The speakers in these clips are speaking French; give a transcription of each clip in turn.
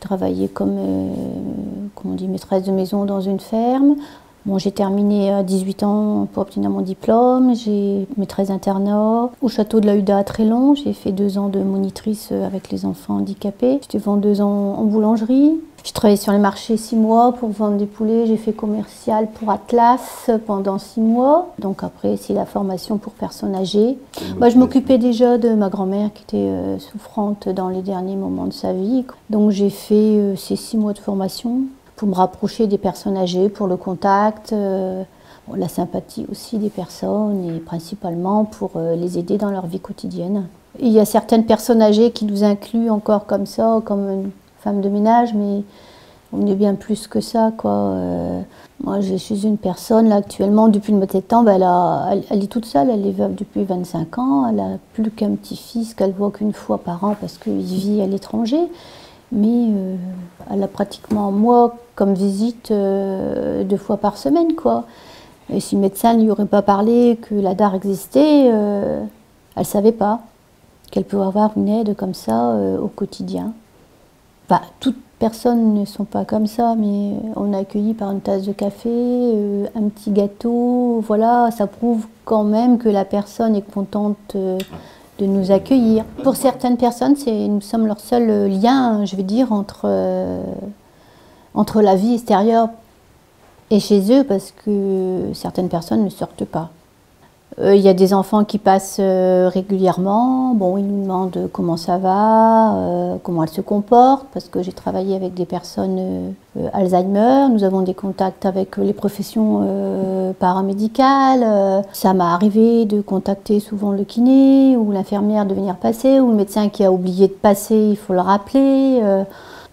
travaillé comme on dit, maîtresse de maison dans une ferme. Bon, j'ai terminé à 18 ans pour obtenir mon diplôme. J'ai maîtresse internat au château de la Huda à Trélon. J'ai fait 2 ans de monitrice avec les enfants handicapés. J'étais vendeuse en boulangerie. J'ai travaillé sur les marchés 6 mois pour vendre des poulets. J'ai fait commercial pour Atlas pendant 6 mois. Donc après, c'est la formation pour personnes âgées. Je m'occupais déjà de ma grand-mère qui était souffrante dans les derniers moments de sa vie. Donc j'ai fait ces 6 mois de formation pour me rapprocher des personnes âgées, pour le contact, la sympathie aussi des personnes et principalement pour les aider dans leur vie quotidienne. Il y a certaines personnes âgées qui nous incluent encore comme ça, comme une femme de ménage, mais on est bien plus que ça, quoi. Moi, je suis une personne, là, actuellement, depuis le mois de septembre, elle est toute seule, elle est veuve depuis 25 ans, elle n'a plus qu'un petit-fils qu'elle voit qu'une fois par an parce qu'il vit à l'étranger. Mais elle a pratiquement, moi, comme visite 2 fois par semaine, quoi. Et si le médecin ne lui aurait pas parlé que la DAR existait, elle ne savait pas qu'elle pouvait avoir une aide comme ça au quotidien. Toutes personnes ne sont pas comme ça, mais on est accueilli par une tasse de café, un petit gâteau, voilà, ça prouve quand même que la personne est contente de nous accueillir. Pour certaines personnes, nous sommes leur seul lien, je vais dire, entre la vie extérieure et chez eux, parce que certaines personnes ne sortent pas. Il y a des enfants qui passent régulièrement. Bon, ils nous demandent comment ça va, comment elles se comportent, parce que j'ai travaillé avec des personnes Alzheimer. Nous avons des contacts avec les professions paramédicales. Ça m'a arrivé de contacter souvent le kiné ou l'infirmière de venir passer, ou le médecin qui a oublié de passer, il faut le rappeler.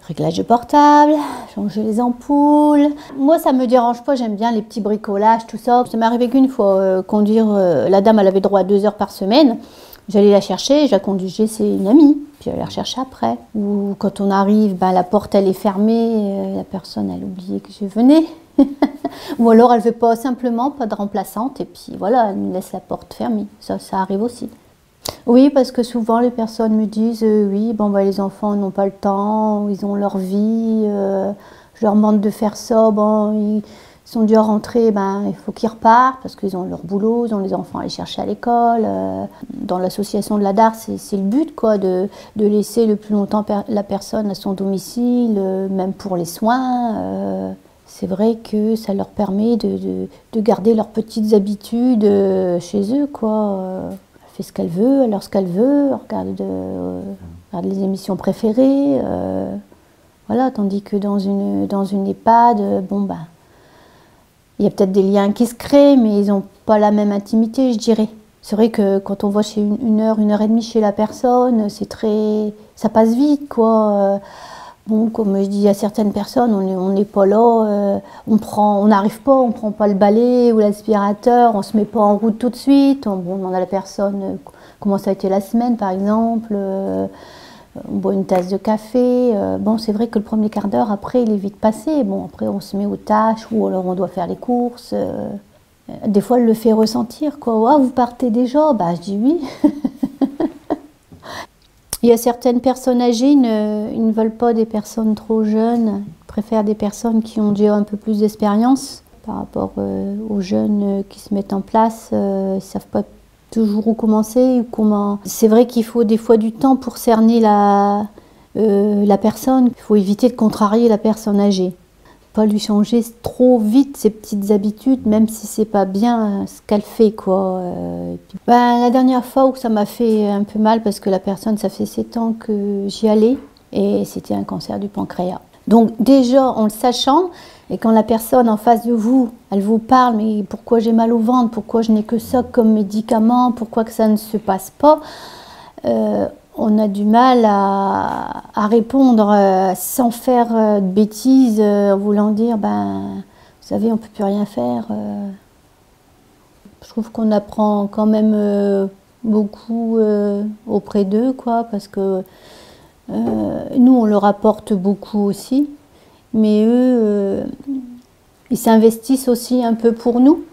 Réglage de portable, changer les ampoules. Moi, ça me dérange pas, j'aime bien les petits bricolages, tout ça. Ça m'est arrivé qu'une fois, conduire, la dame, elle avait droit à 2 heures par semaine. J'allais la chercher, je la conduisais, c'est une amie, puis j'allais la rechercher après. Ou quand on arrive, la porte, elle est fermée, la personne, elle a oublié que je venais. Ou alors, elle veut pas, simplement pas de remplaçante, et puis voilà, elle me laisse la porte fermée. Ça arrive aussi. Oui, parce que souvent les personnes me disent oui, les enfants n'ont pas le temps, ils ont leur vie, je leur demande de faire ça, ils sont dû rentrer, il faut qu'ils repartent parce qu'ils ont leur boulot, ils ont les enfants à aller chercher à l'école. Dans l'association de la DAR, c'est le but, quoi, de laisser le plus longtemps la personne à son domicile, même pour les soins. C'est vrai que ça leur permet de garder leurs petites habitudes chez eux, quoi. Elle fait ce qu'elle veut, alors ce qu'elle veut, regarde les émissions préférées. Voilà, tandis que dans une EHPAD, il y a peut-être des liens qui se créent, mais ils n'ont pas la même intimité, je dirais. C'est vrai que quand on voit chez une heure et demie chez la personne, ça passe vite, quoi. Comme je dis à certaines personnes, on n'est pas là, on n'arrive pas, on prend pas le balai ou l'aspirateur, on se met pas en route tout de suite. On demande à la personne comment ça a été la semaine, par exemple. On boit une tasse de café. C'est vrai que le premier quart d'heure, après, il est vite passé. Après, on se met aux tâches ou alors on doit faire les courses. Des fois, elle le fait ressentir, quoi. Vous partez déjà? Je dis oui. Il y a certaines personnes âgées, ils ne veulent pas des personnes trop jeunes. Ils préfèrent des personnes qui ont déjà un peu plus d'expérience par rapport aux jeunes qui se mettent en place. Ils ne savent pas toujours où commencer. C'est vrai qu'il faut des fois du temps pour cerner la personne. Il faut éviter de contrarier la personne âgée. Pas lui changer trop vite ses petites habitudes, même si c'est pas bien ce qu'elle fait, quoi. La dernière fois où ça m'a fait un peu mal, parce que la personne, ça fait 7 ans que j'y allais, et c'était un cancer du pancréas. Donc déjà, en le sachant, et quand la personne en face de vous, elle vous parle, mais pourquoi j'ai mal au ventre, pourquoi je n'ai que ça comme médicament, pourquoi que ça ne se passe pas, on a du mal à répondre sans faire de bêtises, en voulant dire, vous savez, on ne peut plus rien faire. Je trouve qu'on apprend quand même beaucoup auprès d'eux, quoi, parce que nous, on leur apporte beaucoup aussi, mais eux, ils s'investissent aussi un peu pour nous.